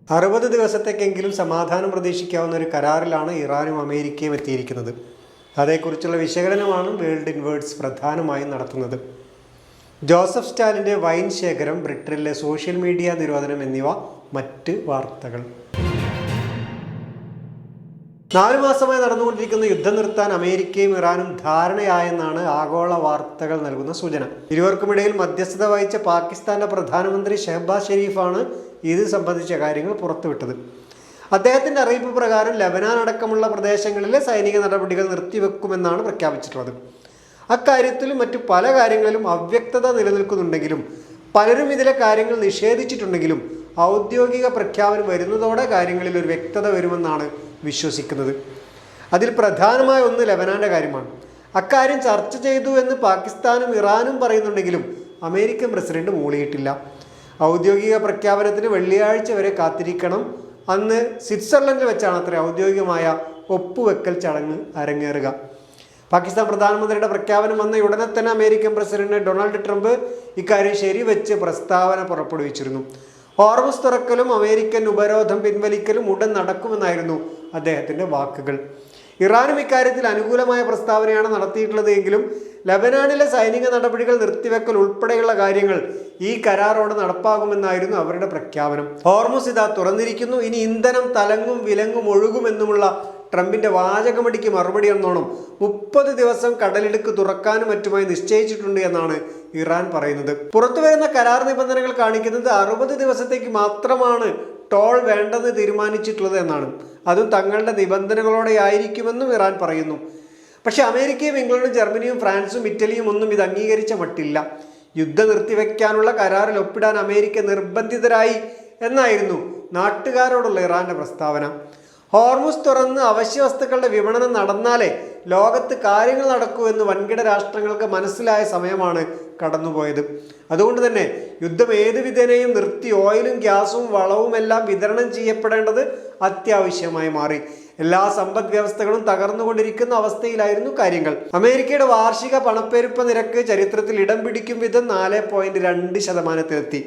60 ദിവസത്തേക്കെങ്കിലും സമാധാനം പ്രതീക്ഷിക്കാവുന്ന ഒരു കരാറിലാണ് ഇറാനും അമേരിക്കയും എത്തിയിരിക്കുന്നത്. അതേക്കുറിച്ചുള്ള വിശകലനമാണ് വേൾഡ് ഇൻ വേർഡ്സ് പ്രധാനമായും നടത്തുന്നത്. ജോസഫ് സ്റ്റാലിൻ്റെ വൈൻ ശേഖരം, ബ്രിട്ടനിലെ സോഷ്യൽ മീഡിയ നിരോധനം എന്നിവ മറ്റ് വാർത്തകൾ. 4 മാസമായി നടന്നുകൊണ്ടിരിക്കുന്ന യുദ്ധം നിർത്താൻ അമേരിക്കയും ഇറാനും ധാരണയായെന്നാണ് ആഗോള വാർത്തകൾ നൽകുന്ന സൂചന. ഇരുവർക്കുമിടയിൽ മധ്യസ്ഥത വഹിച്ച പാകിസ്ഥാന്റെ പ്രധാനമന്ത്രി ഷെഹബാസ് ഷെരീഫാണ് ഇത് സംബന്ധിച്ച കാര്യങ്ങൾ പുറത്തുവിട്ടത്. അദ്ദേഹത്തിന്റെ അറിയിപ്പ് പ്രകാരം ലബനാൻ അടക്കമുള്ള പ്രദേശങ്ങളിലെ സൈനിക നടപടികൾ നിർത്തിവെക്കുമെന്നാണ് പ്രഖ്യാപിച്ചിട്ടുള്ളത്. അക്കാര്യത്തിലും മറ്റു പല കാര്യങ്ങളിലും അവ്യക്തത നിലനിൽക്കുന്നുണ്ടെങ്കിലും പലരും ഇതിലെ കാര്യങ്ങൾ നിഷേധിച്ചിട്ടുണ്ടെങ്കിലും ഔദ്യോഗിക പ്രഖ്യാപനം വരുന്നതോടെ കാര്യങ്ങളിൽ ഒരു വ്യക്തത വരുമെന്നാണ് വിശ്വസിക്കുന്നത്. അതിൽ പ്രധാനമായ ഒന്ന് ലബനാന്റെ കാര്യമാണ്. അക്കാര്യം ചർച്ച ചെയ്തു എന്ന് പാകിസ്ഥാനും ഇറാനും പറയുന്നുണ്ടെങ്കിലും അമേരിക്കൻ പ്രസിഡന്റ് മൂളിയിട്ടില്ല. ഔദ്യോഗിക പ്രഖ്യാപനത്തിന് വെള്ളിയാഴ്ച വരെ കാത്തിരിക്കണം. അന്ന് സ്വിറ്റ്സർലൻഡിൽ വെച്ചാണ് അത്ര ഔദ്യോഗികമായ ഒപ്പുവെക്കൽ ചടങ്ങ് അരങ്ങേറുക. പാകിസ്ഥാൻ പ്രധാനമന്ത്രിയുടെ പ്രഖ്യാപനം വന്ന ഉടനെ തന്നെ അമേരിക്കൻ പ്രസിഡന്റ് ഡൊണാൾഡ് ട്രംപ് ഇക്കാര്യം ശരിവെച്ച് പ്രസ്താവന പുറപ്പെടുവിച്ചിരുന്നു. ഹോർമുസ് തുറക്കലും അമേരിക്കൻ ഉപരോധം പിൻവലിക്കലും ഉടൻ നടക്കുമെന്നായിരുന്നു അദ്ദേഹത്തിൻ്റെ വാക്കുകൾ. ഇറാനും ഇക്കാര്യത്തിൽ അനുകൂലമായ പ്രസ്താവനയാണ് നടത്തിയിട്ടുള്ളത് എങ്കിലും ലബനാനിലെ സൈനിക നടപടികൾ നിർത്തിവെക്കൽ ഉൾപ്പെടെയുള്ള കാര്യങ്ങൾ ഈ കരാറോടെ നടപ്പാകുമെന്നായിരുന്നു അവരുടെ പ്രഖ്യാപനം. ഹോർമുസ് ഇതാ തുറന്നിരിക്കുന്നു, ഇനി ഇന്ധനം തലങ്ങും വിലങ്ങും ഒഴുകുമെന്നുമുള്ള ട്രംപിന്റെ വാചകമടിക്ക് മറുപടി എന്നോണം 30 ദിവസം കടലിടുക്ക് തുറക്കാനും മറ്റുമായി നിശ്ചയിച്ചിട്ടുണ്ട് എന്നാണ് ഇറാൻ പറയുന്നത്. പുറത്തുവരുന്ന കരാർ നിബന്ധനകൾ കാണിക്കുന്നത് 60 ദിവസത്തേക്ക് മാത്രമാണ് ടോൾ വേണ്ടെന്ന് തീരുമാനിച്ചിട്ടുള്ളത് എന്നാണ്. അതും തങ്ങളുടെ നിബന്ധനകളോടെ ആയിരിക്കുമെന്നും ഇറാൻ പറയുന്നു. പക്ഷെ അമേരിക്കയും ഇംഗ്ലണ്ടും ജർമ്മനിയും ഫ്രാൻസും ഇറ്റലിയും ഒന്നും ഇത് അംഗീകരിച്ച മട്ടില്ല. യുദ്ധം നിർത്തിവെക്കാനുള്ള കരാറിൽ ഒപ്പിടാൻ അമേരിക്ക നിർബന്ധിതരായി എന്നായിരുന്നു നാട്ടുകാരോടുള്ള ഇറാന്റെ പ്രസ്താവന. ഹോർമുസ് തുറന്ന് അവശ്യ വസ്തുക്കളുടെ വിപണനം നടന്നാലേ ലോകത്ത് കാര്യങ്ങൾ നടക്കൂ എന്ന് വൻകിട രാഷ്ട്രങ്ങൾക്ക് മനസ്സിലായ സമയമാണ് കടന്നുപോയത്. അതുകൊണ്ട് തന്നെ യുദ്ധം ഏത് വിധേനയും നിർത്തി ഓയിലും ഗ്യാസും വളവും എല്ലാം വിതരണം ചെയ്യപ്പെടേണ്ടത് അത്യാവശ്യമായി മാറി. എല്ലാ സമ്പദ് വ്യവസ്ഥകളും തകർന്നുകൊണ്ടിരിക്കുന്ന അവസ്ഥയിലായിരുന്നു കാര്യങ്ങൾ. അമേരിക്കയുടെ വാർഷിക പണപ്പെരുപ്പ നിരക്ക് ചരിത്രത്തിൽ ഇടം പിടിക്കും വിധം 4.2%-ലെത്തി.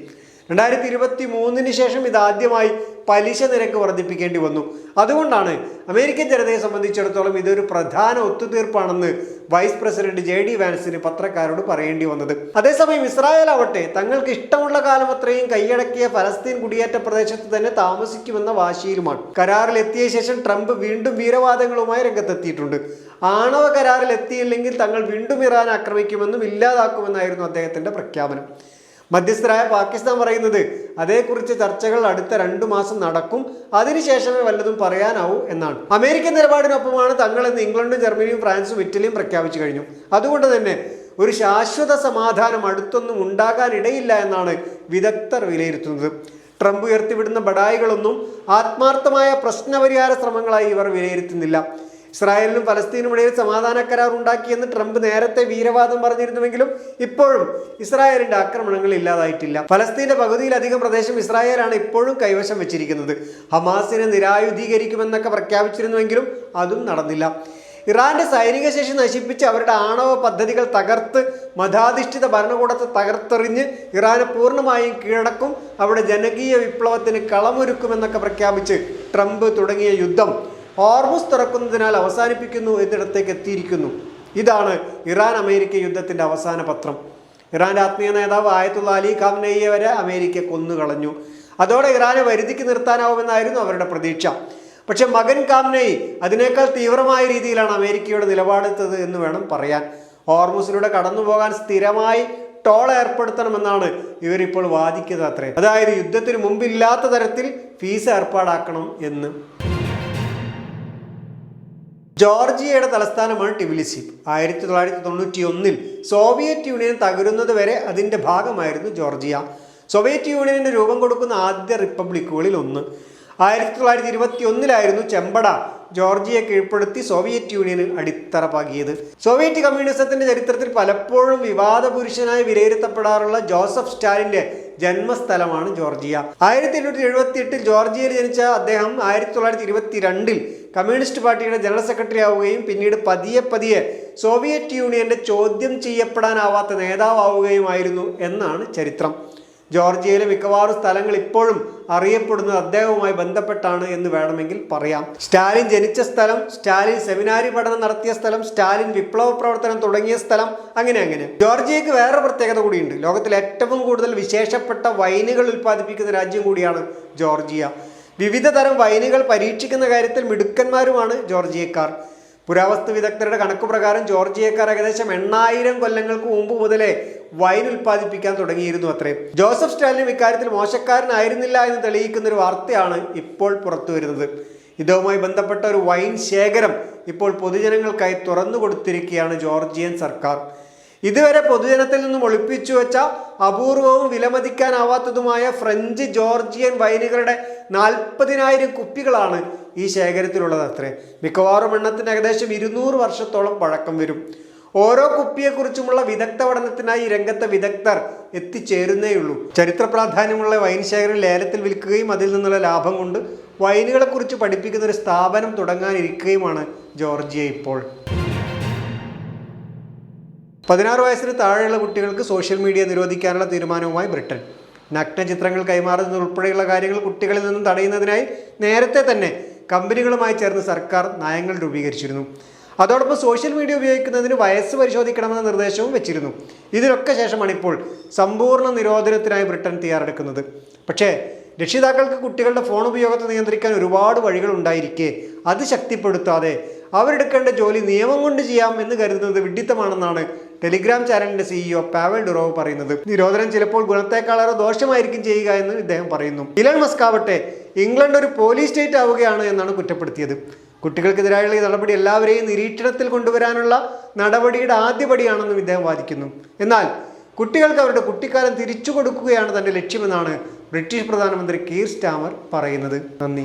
2023 ശേഷം ഇതാദ്യമായി പലിശ നിരക്ക് വർദ്ധിപ്പിക്കേണ്ടി വന്നു. അതുകൊണ്ടാണ് അമേരിക്കൻ ജനതയെ സംബന്ധിച്ചിടത്തോളം ഇതൊരു പ്രധാന ഒത്തുതീർപ്പാണെന്ന് വൈസ് പ്രസിഡന്റ് JD വാൻസിന് പത്രക്കാരോട് പറയേണ്ടി വന്നത്. അതേസമയം ഇസ്രായേൽ ആവട്ടെ തങ്ങൾക്ക് ഇഷ്ടമുള്ള കാലം അത്രയും കൈയടക്കിയ ഫലസ്തീൻ കുടിയേറ്റ പ്രദേശത്ത് തന്നെ താമസിക്കുമെന്ന വാശിയിലുമാണ്. കരാറിൽ എത്തിയ ശേഷം ട്രംപ് വീണ്ടും വീരവാദങ്ങളുമായി രംഗത്തെത്തിയിട്ടുണ്ട്. ആണവ കരാറിൽ എത്തിയില്ലെങ്കിൽ തങ്ങൾ വീണ്ടും ഇറാൻ ആക്രമിക്കുമെന്നും ഇല്ലാതാക്കുമെന്നായിരുന്നു അദ്ദേഹത്തിന്റെ പ്രഖ്യാപനം. മധ്യസ്ഥരായ പാകിസ്ഥാൻ പറയുന്നത് അതേക്കുറിച്ച് ചർച്ചകൾ അടുത്ത 2 മാസം നടക്കും, അതിനുശേഷമേ വല്ലതും പറയാനാവൂ എന്നാണ്. അമേരിക്കൻ നിലപാടിനൊപ്പമാണ് തങ്ങളെന്ന് ഇംഗ്ലണ്ടും ജർമ്മനിയും ഫ്രാൻസും ഇറ്റലിയും പ്രഖ്യാപിച്ചു കഴിഞ്ഞു. അതുകൊണ്ട് തന്നെ ഒരു ശാശ്വത സമാധാനം അടുത്തൊന്നും ഉണ്ടാകാനിടയില്ല എന്നാണ് വിദഗ്ധർ വിലയിരുത്തുന്നത്. ട്രംപ് ഉയർത്തിവിടുന്ന ബഡായികളൊന്നും ആത്മാർത്ഥമായ പ്രശ്നപരിഹാര ശ്രമങ്ങളായി ഇവർ വിലയിരുത്തുന്നില്ല. ഇസ്രായേലിനും ഫലസ്തീനും ഇടയിൽ സമാധാന കരാർ ഉണ്ടാക്കിയെന്ന് ട്രംപ് നേരത്തെ വീരവാദം പറഞ്ഞിരുന്നുവെങ്കിലും ഇപ്പോഴും ഇസ്രായേലിന്റെ ആക്രമണങ്ങൾ ഇല്ലാതായിട്ടില്ല. ഫലസ്തീന്റെ പകുതിയിലധികം പ്രദേശം ഇസ്രായേലാണ് ഇപ്പോഴും കൈവശം വെച്ചിരിക്കുന്നത്. ഹമാസിനെ നിരായുധീകരിക്കുമെന്നൊക്കെ പ്രഖ്യാപിച്ചിരുന്നുവെങ്കിലും അതും നടന്നില്ല. ഇറാന്റെ സൈനിക ശേഷി നശിപ്പിച്ച് അവരുടെ ആണവ പദ്ധതികൾ തകർത്ത് മതാധിഷ്ഠിത ഭരണകൂടത്തെ തകർത്തെറിഞ്ഞ് ഇറാനെ പൂർണ്ണമായും കീഴടക്കും, അവിടെ ജനകീയ വിപ്ലവത്തിന് കളമൊരുക്കുമെന്നൊക്കെ പ്രഖ്യാപിച്ച് ട്രംപ് തുടങ്ങിയ യുദ്ധം ഹോർമുസ് തുറക്കുന്നതിനാൽ അവസാനിപ്പിക്കുന്നു എന്നിടത്തേക്ക് എത്തിയിരിക്കുന്നു. ഇതാണ് ഇറാൻ അമേരിക്ക യുദ്ധത്തിന്റെ അവസാന പത്രം. ഇറാന്റെ ആത്മീയ നേതാവ് ആയത്തുള്ള അലി ഖാംനെയിയെ വരെ അമേരിക്ക കൊന്നുകളഞ്ഞു. അതോടെ ഇറാനെ വരുതിക്ക് നിർത്താനാവുമെന്നായിരുന്നു അവരുടെ പ്രതീക്ഷ. പക്ഷെ മകൻ ഖാംനെയി അതിനേക്കാൾ തീവ്രമായ രീതിയിലാണ് അമേരിക്കയുടെ നിലപാടെടുത്തത് എന്ന് വേണം പറയാൻ. ഹോർമുസിലൂടെ കടന്നുപോകാൻ സ്ഥിരമായി ടോൾ ഏർപ്പെടുത്തണമെന്നാണ് ഇവരിപ്പോൾ വാദിക്കുന്നത് അത്രേ. അതായത് യുദ്ധത്തിന് മുമ്പില്ലാത്ത തരത്തിൽ ഫീസ് ഏർപ്പാടാക്കണം എന്ന്. ജോർജിയയുടെ തലസ്ഥാനമാണ് ടിബിലിസി. 1991 സോവിയറ്റ് യൂണിയൻ തകരുന്നത് വരെ അതിൻ്റെ ഭാഗമായിരുന്നു ജോർജിയ. സോവിയറ്റ് യൂണിയന് രൂപം കൊടുക്കുന്ന ആദ്യ റിപ്പബ്ലിക്കുകളിൽ ഒന്ന്. 1921 ചെമ്പട ജോർജിയെ കീഴ്പ്പെടുത്തി സോവിയറ്റ് യൂണിയന് അടിത്തറ പാകിയത്. സോവിയറ്റ് കമ്മ്യൂണിസത്തിന്റെ ചരിത്രത്തിൽ പലപ്പോഴും വിവാദ പുരുഷനായി വിലയിരുത്തപ്പെടാറുള്ള ജോസഫ് സ്റ്റാലിന്റെ ജന്മസ്ഥലമാണ് ജോർജിയ. 1878 ജോർജിയയിൽ ജനിച്ച അദ്ദേഹം 1922 കമ്മ്യൂണിസ്റ്റ് പാർട്ടിയുടെ ജനറൽ സെക്രട്ടറി ആവുകയും പിന്നീട് പതിയെ സോവിയറ്റ് യൂണിയന്റെ ചോദ്യം ചെയ്യപ്പെടാനാവാത്ത നേതാവാവുകയുമായിരുന്നു എന്നാണ് ചരിത്രം. ജോർജിയയിലെ മിക്കവാറും സ്ഥലങ്ങൾ ഇപ്പോഴും അറിയപ്പെടുന്നത് അദ്ദേഹവുമായി ബന്ധപ്പെട്ടാണ് എന്ന് വേണമെങ്കിൽ പറയാം. സ്റ്റാലിൻ ജനിച്ച സ്ഥലം, സ്റ്റാലിൻ സെമിനാരി പഠനം നടത്തിയ സ്ഥലം, സ്റ്റാലിൻ വിപ്ലവ പ്രവർത്തനം തുടങ്ങിയ സ്ഥലം, അങ്ങനെ. ജോർജിയക്ക് വേറെ പ്രത്യേകത കൂടിയുണ്ട്. ലോകത്തിലെ ഏറ്റവും കൂടുതൽ വിശേഷപ്പെട്ട വൈനുകൾ ഉൽപ്പാദിപ്പിക്കുന്ന രാജ്യം കൂടിയാണ് ജോർജിയ. വിവിധ തരം വൈനുകൾ പരീക്ഷിക്കുന്ന കാര്യത്തിൽ മിടുക്കന്മാരുമാണ് ജോർജിയക്കാർ. പുരാവസ്തു വിദഗ്ധരുടെ കണക്ക് പ്രകാരം ജോർജിയക്കാർ ഏകദേശം 8000 കൊല്ലങ്ങൾക്ക് മുമ്പ് മുതലേ വൈൻ ഉൽപ്പാദിപ്പിക്കാൻ തുടങ്ങിയിരുന്നു അത്രേ. ജോസഫ് സ്റ്റാലിനും ഇക്കാര്യത്തിൽ മോശക്കാരനായിരുന്നില്ല എന്ന് തെളിയിക്കുന്ന ഒരു വാർത്തയാണ് ഇപ്പോൾ പുറത്തു വരുന്നത്. ഇതുമായി ബന്ധപ്പെട്ട ഒരു വൈൻ ശേഖരം ഇപ്പോൾ പൊതുജനങ്ങൾക്കായി തുറന്നു കൊടുത്തിരിക്കുകയാണ് ജോർജിയൻ സർക്കാർ. ഇതുവരെ പൊതുജനത്തിൽ നിന്നും ഒളിപ്പിച്ചു വെച്ച അപൂർവവും വിലമതിക്കാനാവാത്തതുമായ ഫ്രഞ്ച് ജോർജിയൻ വൈനുകളുടെ 40,000 കുപ്പികളാണ് ഈ ശേഖരത്തിലുള്ളത് അത്രേ. മിക്കവാറും എണ്ണത്തിന് ഏകദേശം 200 വർഷത്തോളം പഴക്കം വരും. ഓരോ കുപ്പിയെക്കുറിച്ചുമുള്ള വിദഗ്ധ പഠനത്തിനായി ഈ രംഗത്തെ വിദഗ്ധർ എത്തിച്ചേരുന്നേയുള്ളൂ. ചരിത്ര പ്രാധാന്യമുള്ള വൈൻ ശേഖരം ലേലത്തിൽ വിൽക്കുകയും അതിൽ നിന്നുള്ള ലാഭം കൊണ്ട് വൈനുകളെക്കുറിച്ച് പഠിപ്പിക്കുന്ന ഒരു സ്ഥാപനം തുടങ്ങാനിരിക്കുകയുമാണ് ജോർജിയ ഇപ്പോൾ. 16 വയസ്സിന് താഴെയുള്ള കുട്ടികൾക്ക് സോഷ്യൽ മീഡിയ നിരോധിക്കാനുള്ള തീരുമാനവുമായി ബ്രിട്ടൻ. നഗ്ന ചിത്രങ്ങൾ കൈമാറുന്നത് ഉൾപ്പെടെയുള്ള കാര്യങ്ങൾ കുട്ടികളിൽ നിന്നും തടയുന്നതിനായി നേരത്തെ തന്നെ കമ്പനികളുമായി ചേർന്ന് സർക്കാർ നയങ്ങൾ രൂപീകരിച്ചിരുന്നു. അതോടൊപ്പം സോഷ്യൽ മീഡിയ ഉപയോഗിക്കുന്നതിന് വയസ്സ് പരിശോധിക്കണമെന്ന നിർദ്ദേശവും വെച്ചിരുന്നു. ഇതിനൊക്കെ ശേഷമാണ് ഇപ്പോൾ സമ്പൂർണ്ണ നിരോധനത്തിനായി ബ്രിട്ടൻ തയ്യാറെടുക്കുന്നത്. പക്ഷേ രക്ഷിതാക്കൾക്ക് കുട്ടികളുടെ ഫോൺ ഉപയോഗത്തെ നിയന്ത്രിക്കാൻ ഒരുപാട് വഴികൾ ഉണ്ടായിരിക്കെ അത് ശക്തിപ്പെടുത്താതെ അവരെടുക്കേണ്ട ജോലി നിയമം കൊണ്ട് ചെയ്യാം എന്ന് കരുതുന്നത് വിഡ്ഢിത്തമാണെന്നാണ് ടെലിഗ്രാം ചാനലിന്റെ CEO പാവൽ ഡുറോവ് പറയുന്നത്. നിരോധനം ചിലപ്പോൾ ഗുണത്തെക്കാളേറെ ദോഷമായിരിക്കും ചെയ്യുക എന്ന് ഇദ്ദേഹം പറയുന്നു. ഇലൺ മസ്ക് ആവട്ടെ ഇംഗ്ലണ്ട് ഒരു പോലീസ് സ്റ്റേറ്റ് ആവുകയാണ് എന്നാണ് കുറ്റപ്പെടുത്തിയത്. കുട്ടികൾക്കെതിരായുള്ള ഈ നടപടി എല്ലാവരെയും നിരീക്ഷണത്തിൽ കൊണ്ടുവരാനുള്ള നടപടിയുടെ ആദ്യപടിയാണെന്നും ഇദ്ദേഹം വാദിക്കുന്നു. എന്നാൽ കുട്ടികൾക്ക് അവരുടെ കുട്ടിക്കാലം തിരിച്ചു കൊടുക്കുകയാണ് തന്റെ ലക്ഷ്യമെന്നാണ് ബ്രിട്ടീഷ് പ്രധാനമന്ത്രി കീർ സ്റ്റാമർ പറയുന്നത്. നന്ദി.